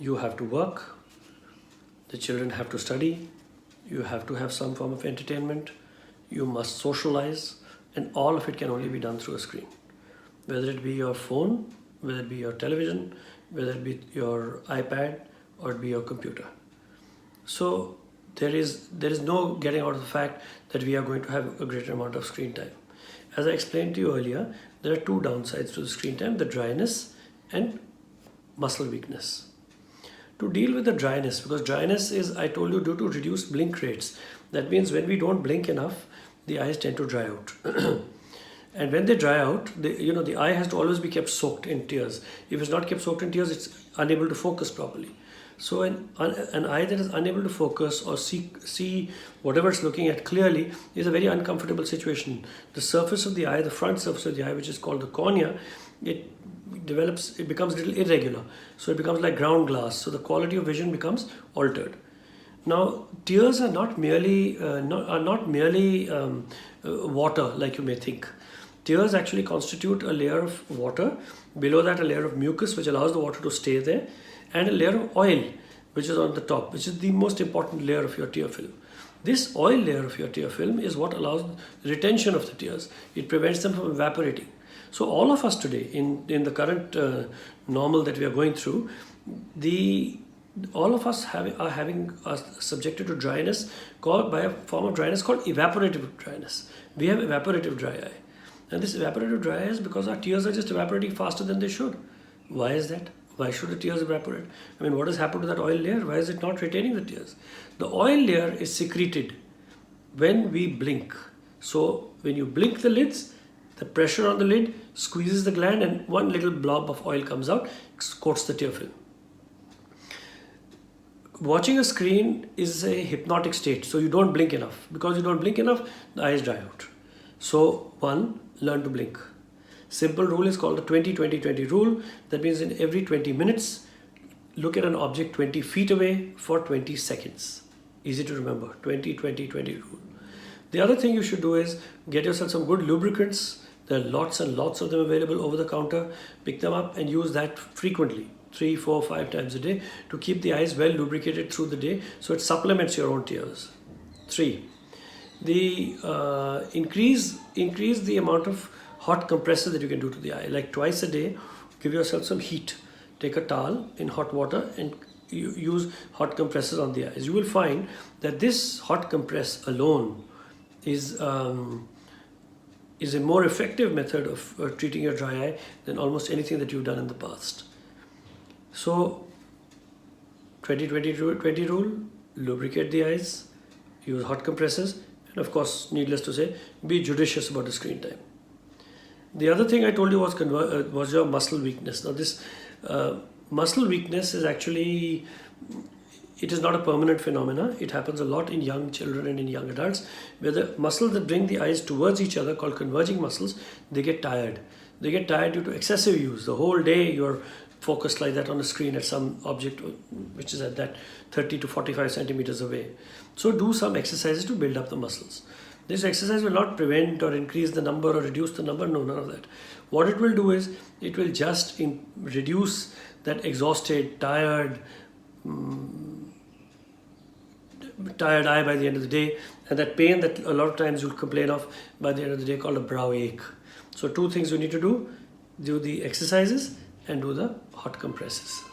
You have to work, the children have to study, you have to have some form of entertainment, you must socialize, and all of it can only be done through a screen. Whether it be your phone, whether it be your television, whether it be your iPad, or it be your computer. So there is no getting out of the fact that we are going to have a greater amount of screen time. As I explained to you earlier, there are two downsides to the screen time: the dryness and muscle weakness. To deal with the dryness, because dryness is, I told you, due to reduced blink rates. That means when we don't blink enough, the eyes tend to dry out. And when they dry out, the eye has to always be kept soaked in tears. If it's not kept soaked in tears, it's unable to focus properly. So an eye that is unable to focus or see whatever it's looking at clearly is a very uncomfortable situation. The surface of the eye, the front surface of the eye, which is called the cornea, it becomes a little irregular. So it becomes like ground glass. So the quality of vision becomes altered. Now, tears are not merely water like you may think. Tears actually constitute a layer of water. Below that, a layer of mucus, which allows the water to stay there, and a layer of oil, which is on the top, which is the most important layer of your tear film. This oil layer of your tear film is what allows retention of the tears. It prevents them from evaporating. So all of us today, in the current normal that we are going through, all of us are subjected to dryness by a form of dryness called evaporative dryness. We have evaporative dry eye. And this evaporative dry eye is because our tears are just evaporating faster than they should. Why is that? Why should the tears evaporate? I mean, what has happened to that oil layer? Why is it not retaining the tears? The oil layer is secreted when we blink. So when you blink the lids, the pressure on the lid squeezes the gland and one little blob of oil comes out, coats the tear film. Watching a screen is a hypnotic state, so you don't blink enough. Because you don't blink enough, the eyes dry out. So one, learn to blink. Simple rule is called the 20-20-20 rule. That means in every 20 minutes, look at an object 20 feet away for 20 seconds. Easy to remember, 20-20-20 rule. The other thing you should do is get yourself some good lubricants. There are lots and lots of them available over the counter. Pick them up and use that frequently, 3, 4, 5 times a day, to keep the eyes well lubricated through the day, so it supplements your own tears. 3. Increase the amount of hot compresses that you can do to the eye. Like twice a day, give yourself some heat. Take a towel in hot water and you use hot compresses on the eyes. You will find that this hot compress alone is a more effective method of treating your dry eye than almost anything that you've done in the past. So 20-20-20 rule, lubricate the eyes, use hot compresses, and of course, needless to say, be judicious about the screen time. The other thing I told you was your muscle weakness. Now this muscle weakness is actually, it is not a permanent phenomena. It happens a lot in young children and in young adults, where the muscles that bring the eyes towards each other, called converging muscles, they get tired. They get tired due to excessive use. The whole day you're focused like that on the screen at some object which is at that 30 to 45 centimeters away. So do some exercises to build up the muscles. This exercise will not prevent or increase the number or reduce the number, no, none of that. What it will do is, it will just reduce that exhausted, tired eye by the end of the day, and that pain that a lot of times you'll complain of by the end of the day, called a brow ache. So 2 things you need to do the exercises and do the hot compresses.